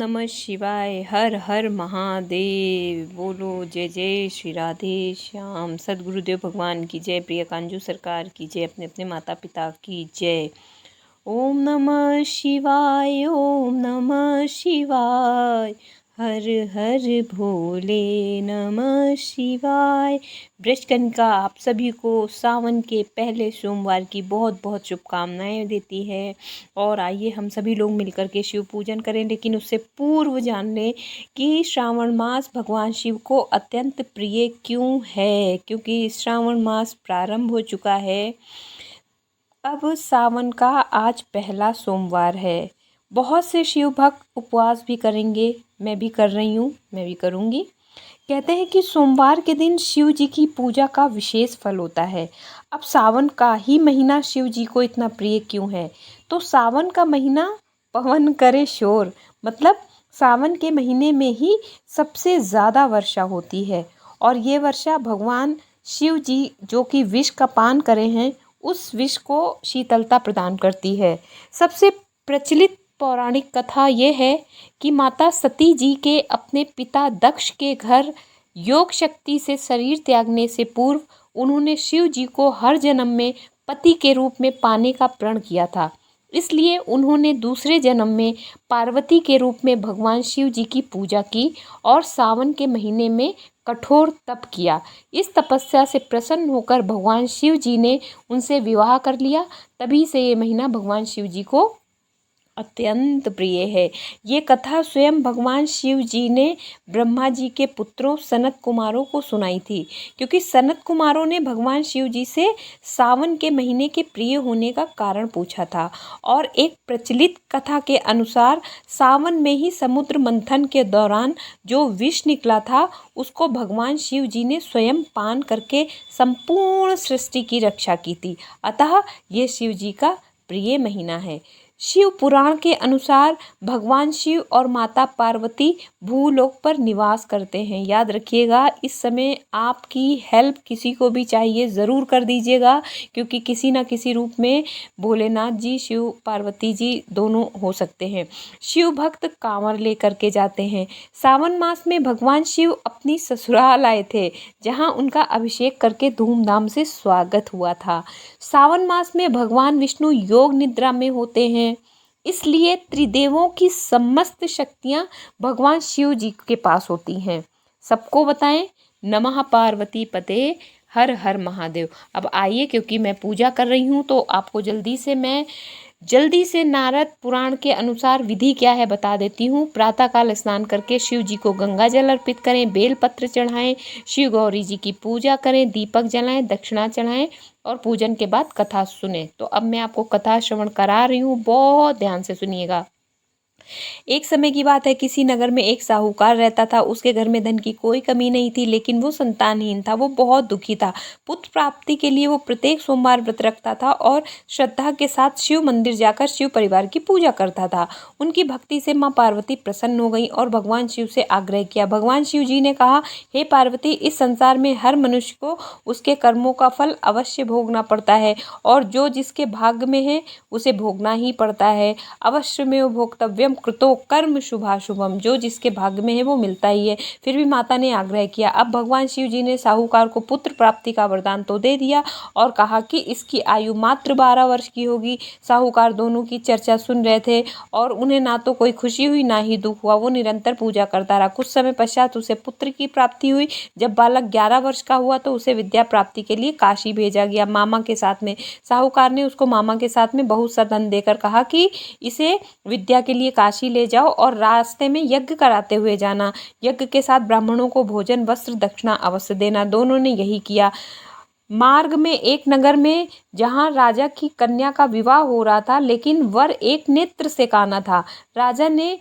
नमः शिवाय। हर हर महादेव। बोलो जय जय श्री राधे श्याम। सद्गुरुदेव भगवान की जय। प्रिय कांजू सरकार की जय। अपने अपने माता पिता की जय। ओम नमः शिवाय, ओम नमः शिवाय। हर हर भोले नमः शिवाय। वृषकनिका आप सभी को सावन के पहले सोमवार की बहुत बहुत शुभकामनाएं देती है। और आइए हम सभी लोग मिलकर के शिव पूजन करें, लेकिन उससे पूर्व जान लें कि श्रावण मास भगवान शिव को अत्यंत प्रिय क्यों है। क्योंकि श्रावण मास प्रारंभ हो चुका है। अब सावन का आज पहला सोमवार है। बहुत से शिव भक्त उपवास भी करेंगे। मैं भी कर रही हूँ, मैं भी करूँगी। कहते हैं कि सोमवार के दिन शिव जी की पूजा का विशेष फल होता है। अब सावन का ही महीना शिव जी को इतना प्रिय क्यों है? तो सावन का महीना पवन करे शोर, मतलब सावन के महीने में ही सबसे ज़्यादा वर्षा होती है। और ये वर्षा भगवान शिव जी जो कि विष का पान करे हैं, उस विष को शीतलता प्रदान करती है। सबसे प्रचलित पौराणिक कथा ये है कि माता सती जी के अपने पिता दक्ष के घर योग शक्ति से शरीर त्यागने से पूर्व उन्होंने शिव जी को हर जन्म में पति के रूप में पाने का प्रण किया था। इसलिए उन्होंने दूसरे जन्म में पार्वती के रूप में भगवान शिव जी की पूजा की और सावन के महीने में कठोर तप किया। इस तपस्या से प्रसन्न होकर भगवान शिव जी ने उनसे विवाह कर लिया। तभी से ये महीना भगवान शिव जी को अत्यंत प्रिय है। ये कथा स्वयं भगवान शिव जी ने ब्रह्मा जी के पुत्रों सनत कुमारों को सुनाई थी। क्योंकि सनत कुमारों ने भगवान शिव जी से सावन के महीने के प्रिय होने का कारण पूछा था। और एक प्रचलित कथा के अनुसार सावन में ही समुद्र मंथन के दौरान जो विष निकला था, उसको भगवान शिव जी ने स्वयं पान करके संपूर्ण सृष्टि की रक्षा की थी। अतः ये शिव जी का प्रिय महीना है। शिव पुराण के अनुसार भगवान शिव और माता पार्वती भूलोक पर निवास करते हैं। याद रखिएगा, इस समय आपकी हेल्प किसी को भी चाहिए ज़रूर कर दीजिएगा। क्योंकि किसी न किसी रूप में भोलेनाथ जी, शिव पार्वती जी दोनों हो सकते हैं। शिव भक्त कांवर लेकर के जाते हैं। सावन मास में भगवान शिव अपनी ससुराल आए थे, जहाँ उनका अभिषेक करके धूमधाम से स्वागत हुआ था। सावन मास में भगवान विष्णु योग निद्रा में होते हैं। इसलिए त्रिदेवों की समस्त शक्तियाँ भगवान शिव जी के पास होती हैं। सबको बताएं नमः पार्वती पते हर हर महादेव। अब आइए, क्योंकि मैं पूजा कर रही हूँ तो आपको जल्दी से नारद पुराण के अनुसार विधि क्या है बता देती हूँ। प्रातःकाल स्नान करके शिव जी को गंगा जल अर्पित करें, बेलपत्र चढ़ाएं, शिव गौरी जी की पूजा करें, दीपक जलाएं, दक्षिणा चढ़ाएं और पूजन के बाद कथा सुने। तो अब मैं आपको कथा श्रवण करा रही हूँ, बहुत ध्यान से सुनिएगा। एक समय की बात है, किसी नगर में एक साहूकार रहता था। उसके घर में धन की कोई कमी नहीं थी, लेकिन वो संतानहीन था। वो बहुत दुखी था। पुत्र प्राप्ति के लिए वो प्रत्येक सोमवार व्रत रखता था और श्रद्धा के साथ शिव मंदिर जाकर शिव परिवार की पूजा करता था। उनकी भक्ति से माँ पार्वती प्रसन्न हो गई और भगवान शिव से आग्रह किया। भगवान शिव जी ने कहा, हे पार्वती, इस संसार में हर मनुष्य को उसके कर्मों का फल अवश्य भोगना पड़ता है और जो जिसके भाग्य में है उसे भोगना ही पड़ता है। अवश्य में भोक्तव्यम कृतो कर्म शुभाशुभम। जो जिसके भाग्य में है वो मिलता ही है। फिर भी माता ने आग्रह किया। अब भगवान शिव जी ने साहूकार को पुत्र प्राप्ति का वरदान तो दे दिया और कहा कि इसकी आयु मात्र 12 वर्ष की होगी। साहूकार दोनों की चर्चा सुन रहे थे और उन्हें ना तो कोई खुशी हुई ना ही दुख हुआ। वो निरंतर पूजा करता रहा। कुछ समय पश्चात उसे पुत्र की प्राप्ति हुई। जब बालक 11 वर्ष का हुआ तो उसे विद्या प्राप्ति के लिए काशी भेजा गया, मामा के साथ में। साहूकार ने उसको मामा के साथ में बहुत सा धन देकर कहा कि इसे विद्या के लिए काशी ले जाओ और रास्ते में यज्ञ कराते हुए जाना। यज्ञ के साथ ब्राह्मणों को भोजन, वस्त्र, दक्षिणा अवश्य देना। दोनों ने यही किया। मार्ग में एक नगर में जहां राजा की कन्या का विवाह हो रहा था, लेकिन वर एक नेत्र से काना था। राजा ने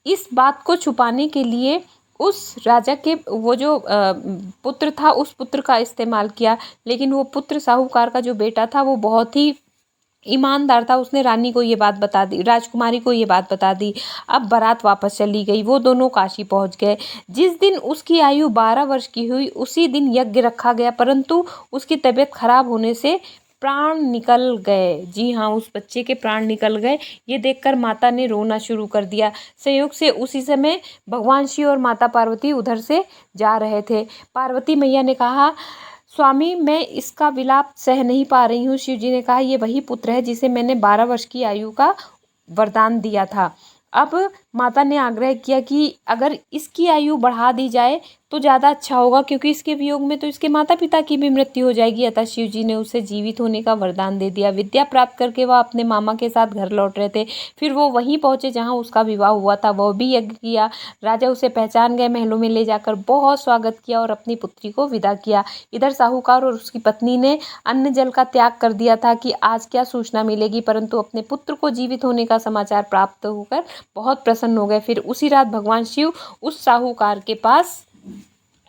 इस बात को छुपाने के लिए उस राजा के वो जो पुत्र था, उस पुत्र का इस्तेमाल किया। लेकिन वो पुत्र, साहूकार का जो बेटा था, वो बहुत ही ईमानदार था। उसने रानी को ये बात बता दी, राजकुमारी को ये बात बता दी। अब बारात वापस चली गई। वो दोनों काशी पहुंच गए। जिस दिन उसकी आयु 12 वर्ष की हुई, उसी दिन यज्ञ रखा गया, परंतु उसकी तबीयत खराब होने से प्राण निकल गए। जी हाँ, उस बच्चे के प्राण निकल गए। ये देखकर माता ने रोना शुरू कर दिया। संयोग से उसी समय भगवान शिव और माता पार्वती उधर से जा रहे थे। पार्वती मैया ने कहा, स्वामी मैं इसका विलाप सह नहीं पा रही हूँ। शिव जी ने कहा, ये वही पुत्र है जिसे मैंने 12 वर्ष की आयु का वरदान दिया था। अब माता ने आग्रह किया कि अगर इसकी आयु बढ़ा दी जाए तो ज़्यादा अच्छा होगा, क्योंकि इसके वियोग में तो इसके माता पिता की भी मृत्यु हो जाएगी। अतः शिव जी ने उसे जीवित होने का वरदान दे दिया। विद्या प्राप्त करके वह अपने मामा के साथ घर लौट रहे थे। फिर वो वहीं पहुँचे जहाँ उसका विवाह हुआ था। वह भी यज्ञ किया। राजा उसे पहचान गए। महलों में ले जाकर बहुत स्वागत किया और अपनी पुत्री को विदा किया। इधर साहूकार और उसकी पत्नी ने अन्न जल का त्याग कर दिया था कि आज क्या सूचना मिलेगी, परंतु अपने पुत्र को जीवित होने का समाचार प्राप्त होकर बहुत प्रसन्न हो गए। फिर उसी रात भगवान शिव उस साहूकार के पास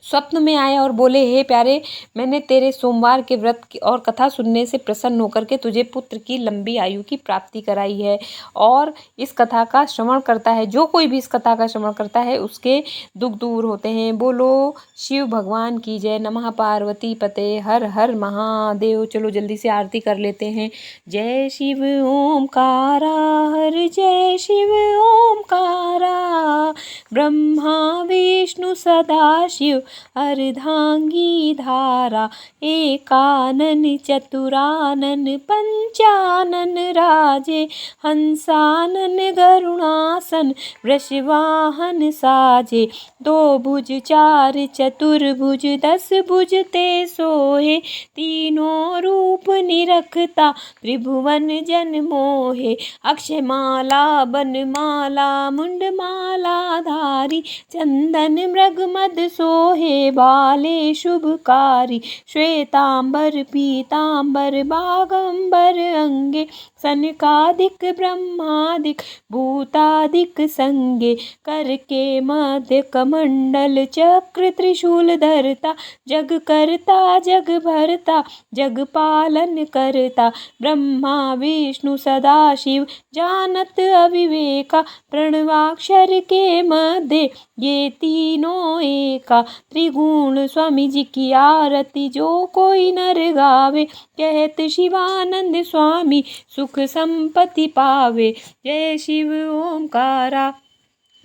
स्वप्न में आए और बोले, हे प्यारे, मैंने तेरे सोमवार के व्रत की और कथा सुनने से प्रसन्न होकर के तुझे पुत्र की लंबी आयु की प्राप्ति कराई है। और इस कथा का श्रवण करता है, जो कोई भी इस कथा का श्रवण करता है उसके दुख दूर होते हैं। बोलो शिव भगवान की जय। नमः पार्वती पते, हर हर महादेव। चलो जल्दी से आरती कर लेते हैं। जय शिव ओमकारा, हर जय शिव ओमकारा, ब्रह्मा विष्णु सदाशिव अर्धांगी धारा, एकानन चतुरानन पंचानन राजे, हंसानन गरुणासन वृषवाहन साजे, दो भुज चार चतुर्भुज 10 भुज ते सोहे, तीनों रूप निरखता त्रिभुवन जन मोहे, अक्षय माला बन माला मुंड माला धारी, चंदन मृग मद सोहे बाले शुभकारी, श्वेतांबर पीतांबर बागंबर अंगे, सनकादिक ब्रह्मादिक भूतादिक संगे, करके मध्य कमंडल चक्र त्रिशूल धरता, जग करता जग भरता जग पालन करता, ब्रह्मा विष्णु सदाशिव जानत अविवेका, प्रणवाक्षर के मध्य ये तीनों एका, त्रिगुण स्वामी जी की आरती जो कोई नर गावे, कहत शिवानंद स्वामी सुख संपत्ति पावे। जय शिव ओमकारा।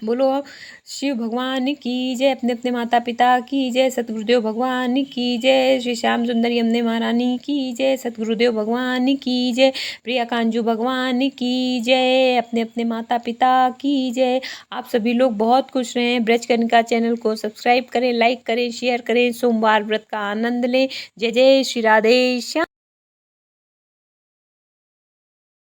बोलो शिव भगवान की जय। अपने अपने माता पिता की जय। सतगुरुदेव भगवान की जय। श्री श्याम सुंदरी अम्बे महारानी की जय। सतगुरुदेव भगवान की जय। प्रिया कांजू भगवान की जय। अपने अपने माता पिता की जय। आप सभी लोग बहुत खुश रहें। ब्रज कनिका चैनल को सब्सक्राइब करें, लाइक करें, शेयर करें। सोमवार व्रत का आनंद लें। जय जय श्री राधे श्याम।